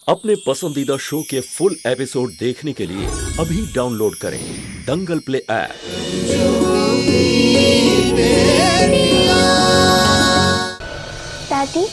अपने पसंदीदा शो के फुल एपिसोड देखने के लिए अभी डाउनलोड करें दंगल प्ले ऐप। दादी,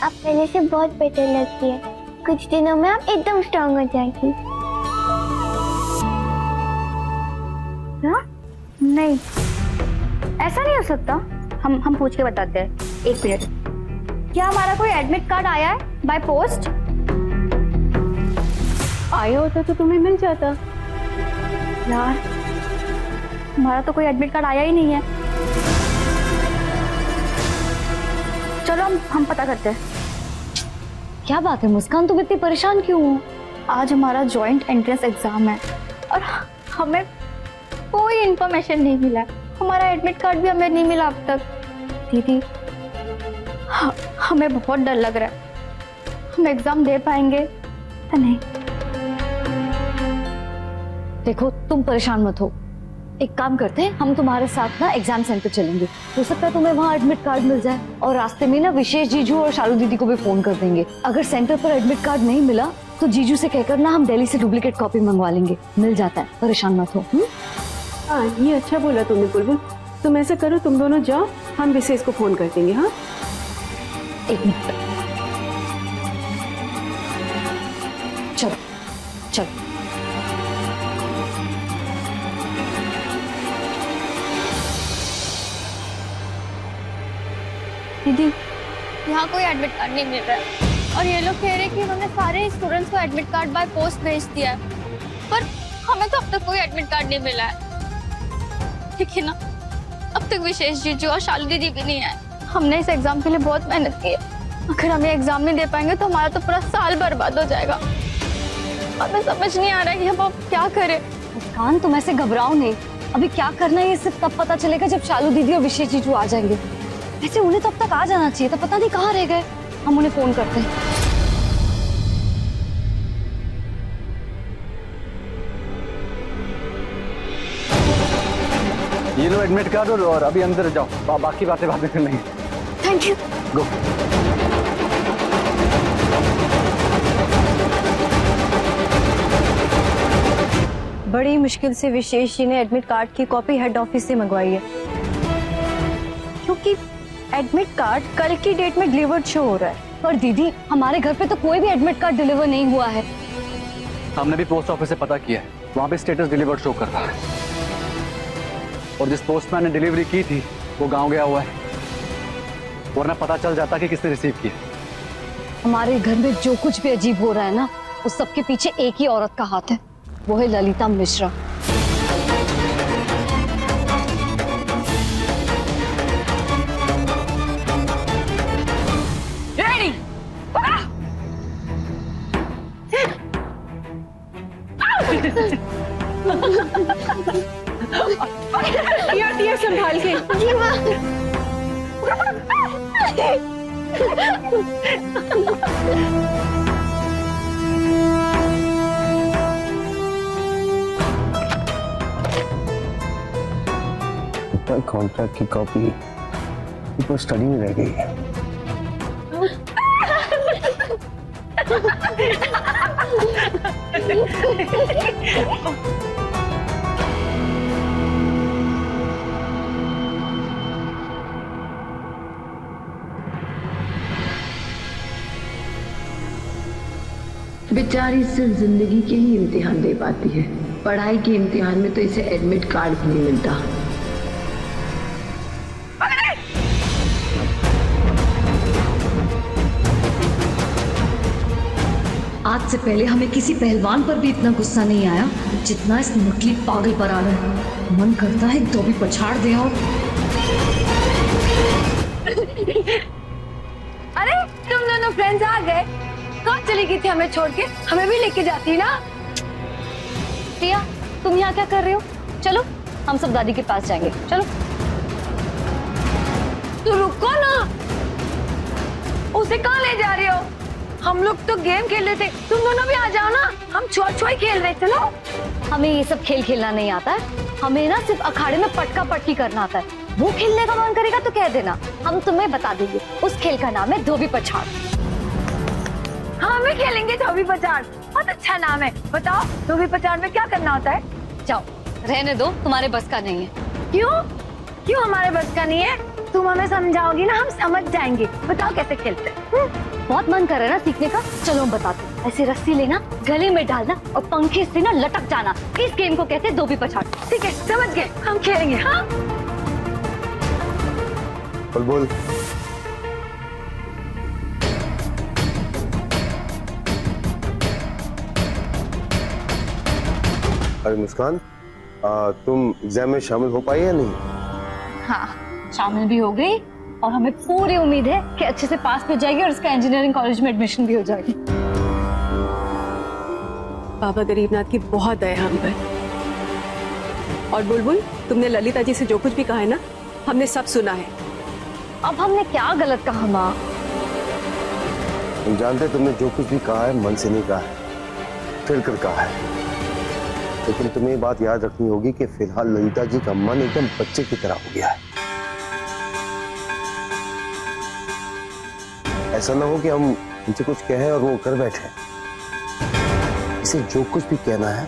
आप पहले से बहुत बेटर लगती है। कुछ दिनों में आप एकदम स्ट्रांग हो जाएगी। हाँ? नहीं, ऐसा नहीं हो सकता। हम पूछ के बताते हैं। एक मिनट, क्या हमारा कोई एडमिट कार्ड आया है बाय पोस्ट? आया होता तो तुम्हें मिल जाता। यार, हमारा तो कोई एडमिट कार्ड आया ही नहीं है। चलो हम पता करते हैं। क्या बात है मुस्कान, तुम इतनी परेशान क्यों हो? आज हमारा जॉइंट एंट्रेंस एग्जाम है और हमें कोई इंफॉर्मेशन नहीं मिला है। हमारा एडमिट कार्ड भी हमें नहीं मिला अब तक। दीदी, हमें बहुत डर लग रहा है। हम एग्जाम दे पाएंगे या नहीं? देखो, तुम परेशान मत हो। एक काम करते हैं, हम तुम्हारे साथ ना एग्जाम सेंटर चलेंगे। हो सकता है तुम्हें वहाँ एडमिट कार्ड मिल जाए, और रास्ते में ना विशेष जीजू और शालू दीदी को भी फोन कर देंगे। अगर सेंटर पर एडमिट कार्ड नहीं मिला तो जीजू से कहकर ना हम दिल्ली से डुप्लीकेट कॉपी मंगवा लेंगे। मिल जाता है, परेशान मत हो। हाँ, ये अच्छा बोला तुमने बुलबुल। तुम ऐसा करो, तुम दोनों जाओ, हम विशेष को फोन कर देंगे। हाँ, एक मिनट, चलो चलो। दीदी, यहाँ कोई एडमिट कार्ड नहीं मिल रहा है और ये लोग कह रहे हैं कि उन्होंने सारे स्टूडेंट्स को एडमिट कार्ड बाय पोस्ट भेज दिया है, पर हमें तो अब तक कोई एडमिट कार्ड नहीं मिला है। देखिए ना, अब तक विशेष जीजू और शालू दीदी भी नहीं आए। हमने इस एग्जाम के लिए बहुत मेहनत की है। अगर हम ये एग्जाम नहीं दे पाएंगे तो हमारा तो पूरा साल बर्बाद हो जाएगा। हमें समझ नहीं आ रहा है कि हम अब क्या करें। मुस्कान, तुम ऐसे घबराओ नहीं। अभी क्या करना है ये सिर्फ तब पता चलेगा जब शालू दीदी और विशेष जीजू आ जाएंगे। वैसे उन्हें तो अब तक आ जाना चाहिए था, पता नहीं कहाँ रह गए। हम उन्हें फोन करते हैं। ये लो एडमिट कार्ड, और अभी अंदर जाओ, बाकी बातें बाद में कर लेंगे। Thank you. गो। बड़ी मुश्किल से विशेष जी ने एडमिट कार्ड की कॉपी हेड ऑफिस से मंगवाई है, क्योंकि एडमिट कार्ड कल की डेट में डिलीवर्ड शो हो रहा है। पर दीदी, हमारे घर पे तो कोई भी एडमिट कार्ड डिलीवर नहीं हुआ है। हमने भी पोस्ट ऑफिस से पता किया है, वहाँ पे स्टेटस डिलीवर्ड शो कर रहा है, और जिस पोस्टमैन ने डिलीवरी की थी वो गांव गया हुआ है, वरना पता चल जाता कि किसने रिसीव किया। हमारे घर में जो कुछ भी अजीब हो रहा है ना, उस सबके पीछे एक ही औरत का हाथ है, वो है ललिता मिश्रा। ये संभाल के। जी माँ। कॉन्ट्रैक्ट की कॉपी ऊपर स्टडी में रह गई है। बेचारी सिर्फ जिंदगी के ही इम्तिहान दे पाती है। पढ़ाई के इम्तिहान में तो इसे एडमिट कार्ड भी नहीं मिलता। आज से पहले हमें किसी पहलवान पर भी इतना गुस्सा नहीं आया जितना इस नकली पागल पर आ रहा है। मन करता है तो भी पछाड़ दे। और अरे, तुम दोनों फ्रेंड्स आ गए। कब चली गई थी हमें छोड़ के? हमें भी लेके जाती ना। प्रिया, तुम यहाँ क्या कर रहे हो? चलो, हम सब दादी के पास जाएंगे। चलो। तू रुको ना, उसे कहाँ ले जा रही हो? हम लोग तो गेम खेल रहे थे, तुम दोनों भी आ जाओ ना। हम छुआ-छुआई खेल रहे थे। चलो। हमें ये सब खेल खेलना नहीं आता है। हमें ना सिर्फ अखाड़े में पटका पटकी करना आता है। वो खेलने का मन करेगा तो कह देना, हम तुम्हें बता देंगे। उस खेल का नाम है धोबी पछाड़। हम भी खेलेंगे धोबी पचाड़। बहुत अच्छा नाम है। बताओ धोबी पचाड़ में क्या करना होता है? जाओ रहने दो, तुम्हारे बस का नहीं है। क्यों क्यों हमारे बस का नहीं है? तुम हमें समझाओगी ना, हम समझ जाएंगे। बताओ कैसे खेलते हैं? बहुत मन कर रहा है ना सीखने का, चलो हम बताते हैं। ऐसे रस्सी लेना, गले में डालना और पंखे से ना लटक जाना, इस गेम को कहते हैं धोबी पछाड़। ठीक है समझ गए, हम खेलेंगे। हाँ बुलबुल, अरे मुस्कान, तुम एग्जाम में शामिल हो पाई या नहीं? हाँ शामिल भी हो गई और हमें पूरी उम्मीद है कि अच्छे से पास भी हो जाएगी और इसका इंजीनियरिंग कॉलेज में एडमिशन भी हो जाएगी। बाबा गरीबनाथ की बहुत दया हम पर। और बुलबुल, तुमने ललिता जी से जो कुछ भी कहा है ना, हमने सब सुना है। अब हमने क्या गलत कहा माँ? तुम जानते तुमने जो कुछ भी कहा है मन से नहीं कहा है, फिर कर कहा है। लेकिन तुम्हें ये बात याद रखनी होगी कि फिलहाल ललिता जी का मन एकदम बच्चे की तरह हो गया है। ऐसा ना हो कि हम उनसे कुछ कहें और वो कर बैठे। इसे जो कुछ भी कहना है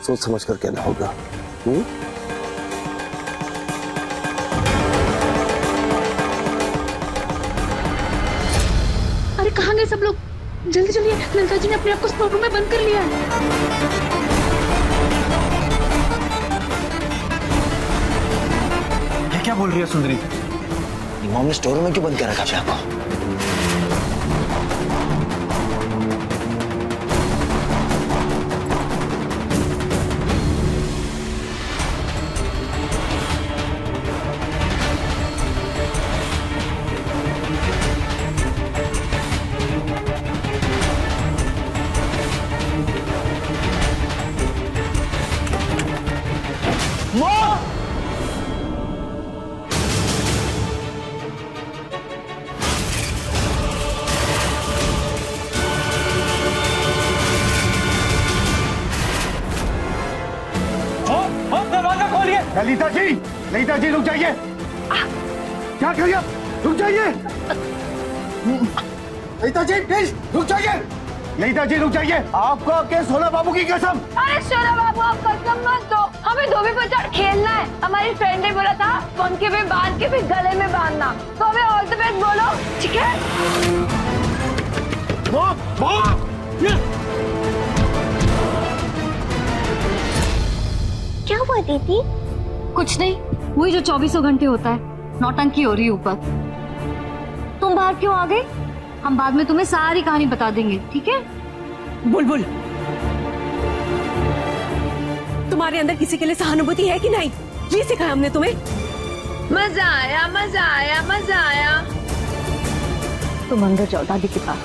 सोच समझ कर कहना होगा। अरे कहाँ गए सब लोग? जल्दी चलिए, ललिता जी ने अपने आप को स्टोर रूम में बंद कर लिया है। क्या बोल रही है सुंदरी? मॉम ने स्टोर रूम में क्यों बंद कर रखा है आपको? ललिता जी रुक जाइए। क्या करिए? रुक जाइए ललिता जी, प्लीज रुक जाइए। ललिता जी रुक जाइए, आपका केस सोना बाबू की कसम। अरे सोना बाबू आप कसम मत दो, हमें धोबी पछाड़ खेलना है। हमारी फ्रेंड ने बोला था पंखे में बांध के फिर गले में बांधना, तो हमें ऑल द बेस्ट बोलो, ठीक है? क्या हुआ दीदी? कुछ नहीं, वही जो 24 घंटे होता है, नौटंकी हो रही है ऊपर। तुम बाहर क्यों आ गए? हम बाद में तुम्हें सारी कहानी बता देंगे, ठीक है? बुलबुल, तुम्हारे अंदर किसी के लिए सहानुभूति है कि नहीं? ये सिखाया हमने तुम्हें। मजा आया मजा आया मजा आया। तुम अंदर जाओ दादी के पास।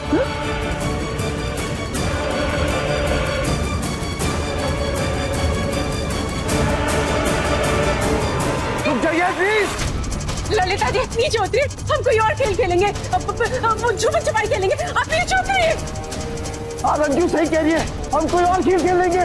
रुक जाइए प्लीज। ललिता जी नीचे उतरिए, हम कोई और खेल खेलेंगे। हम छुपन छुपाई खेलेंगे, आप नीचे उतरिए। आप अंजू सही कह रही है, हम कोई और खेल खेलेंगे।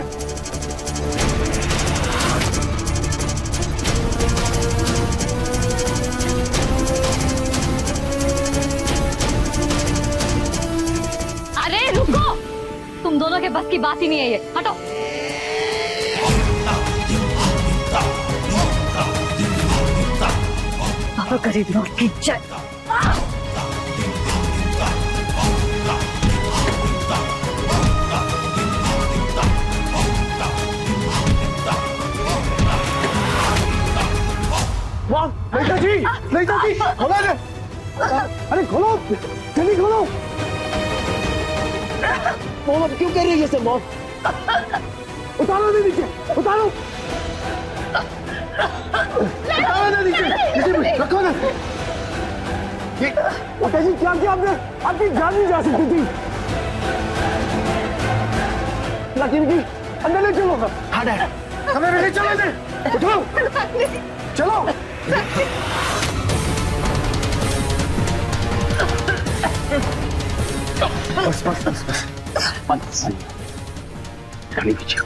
अरे रुको, तुम दोनों के बस की बात ही नहीं है ये, हटो। बाबा गरीबनाथ की जय। ललिता जी, ललिता जी, खोलो रे। अरे खोलो, जल्दी खोलो। मॉम अब क्यों कर रही है ये सब? मॉम उतारो ना नीचे, उतारो। उतारो ना नीचे, नीचे रखो ना। ये ललिता जी क्या किया आपने? आपकी जान नहीं जा सकती थी। लेकिन की अंदर ले चलो। हाँ डैड, हमें ले चलो इधर। उठो, चलो। बस बस बस बस बस गाड़ी पीछे।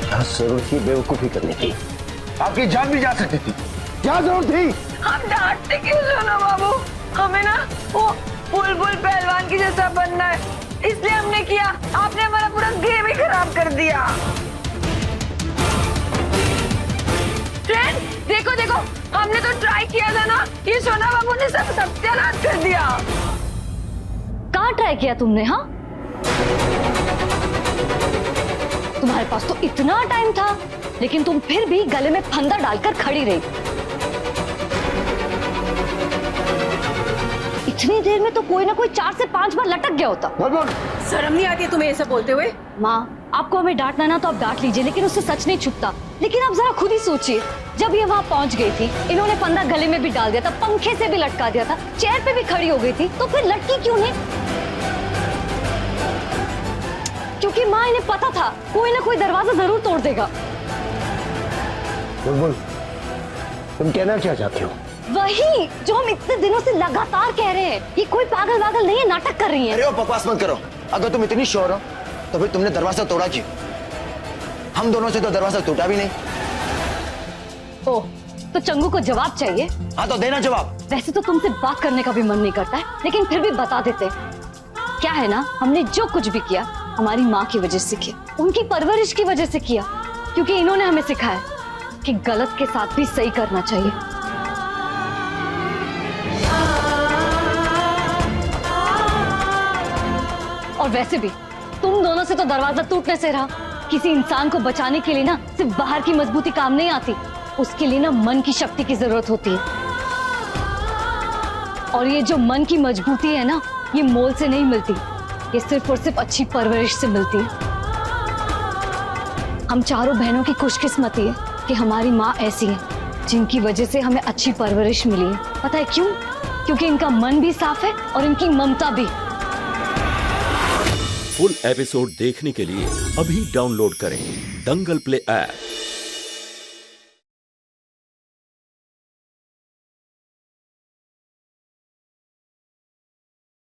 क्या जरूरत थी बेवकूफी करने की? आपकी जान भी जा सकती थी। क्या जरूरत थी? आप डांटते क्यों सोना बाबू? हमें ना वो बुलबुल पहलवान की जैसा बनना है, इसलिए हमने किया। आपने हमारा पूरा गेम ही खराब कर दिया। फ्रेंड देखो देखो, हमने तो ट्राई किया था ना, ये सोना बाबू ने सब सत्यानाश कर दिया। कहाँ ट्राई किया तुमने? हाँ, तुम्हारे पास तो इतना टाइम था, लेकिन तुम फिर भी गले में फंदा डालकर खड़ी रही। इतनी देर में तो कोई ना कोई 4 से 5 बार लटक गया होता। शर्म नहीं आती है तुम्हें ये सब बोलते हुए? माँ, आपको हमें डांटना ना तो आप डांट लीजिए, लेकिन उससे सच नहीं छुपता। लेकिन आप जरा खुद ही सोचिए, जब ये वहाँ पहुँच गई थी, इन्होंने फंदा गले में भी डाल दिया था, पंखे से भी लटका दिया था, चेयर पे भी खड़ी हो गई थी, तो फिर लटकी क्यों नहीं? क्योंकि माँ, इन्हें पता था कोई ना कोई दरवाजा जरूर तोड़ देगा। बुलबुल, तुम कहना क्या चाहती हो? वही जो हम इतने दिनों से लगातार कह रहे हैं, ये कोई पागल वागल नहीं है, नाटक कर रही है। अरे वो बकवास मत करो। अगर तुम इतनी श्योर हो तो फिर तुमने दरवाजा तोड़ा क्यों? हम दोनों से तो दरवाजा टूटा भी नहीं। ओह, तो चंगू को जवाब चाहिए? हाँ तो देना जवाब। वैसे तो तुमसे बात करने का भी मन नहीं करता है, लेकिन फिर भी बता देते। क्या है ना, हमने जो कुछ भी किया हमारी माँ की वजह से किया, उनकी परवरिश की वजह से किया, क्योंकि इन्होंने हमें सिखाया कि गलत के साथ भी सही करना चाहिए। और वैसे भी तुम दोनों से तो दरवाजा टूटने से रहा। किसी इंसान को बचाने के लिए ना सिर्फ बाहर की मजबूती काम नहीं आती, उसके लिए ना मन की शक्ति की जरूरत होती है। और ये जो मन की मजबूती है ना, ये मोल से नहीं मिलती, ये सिर्फ और सिर्फ अच्छी परवरिश से मिलती है। हम चारों बहनों की खुशकिस्मती है कि हमारी माँ ऐसी है, जिनकी वजह से हमें अच्छी परवरिश मिली है। पता है क्यों? क्योंकि इनका मन भी साफ है और इनकी ममता भी। फुल एपिसोड देखने के लिए अभी डाउनलोड करें दंगल प्ले ऐप।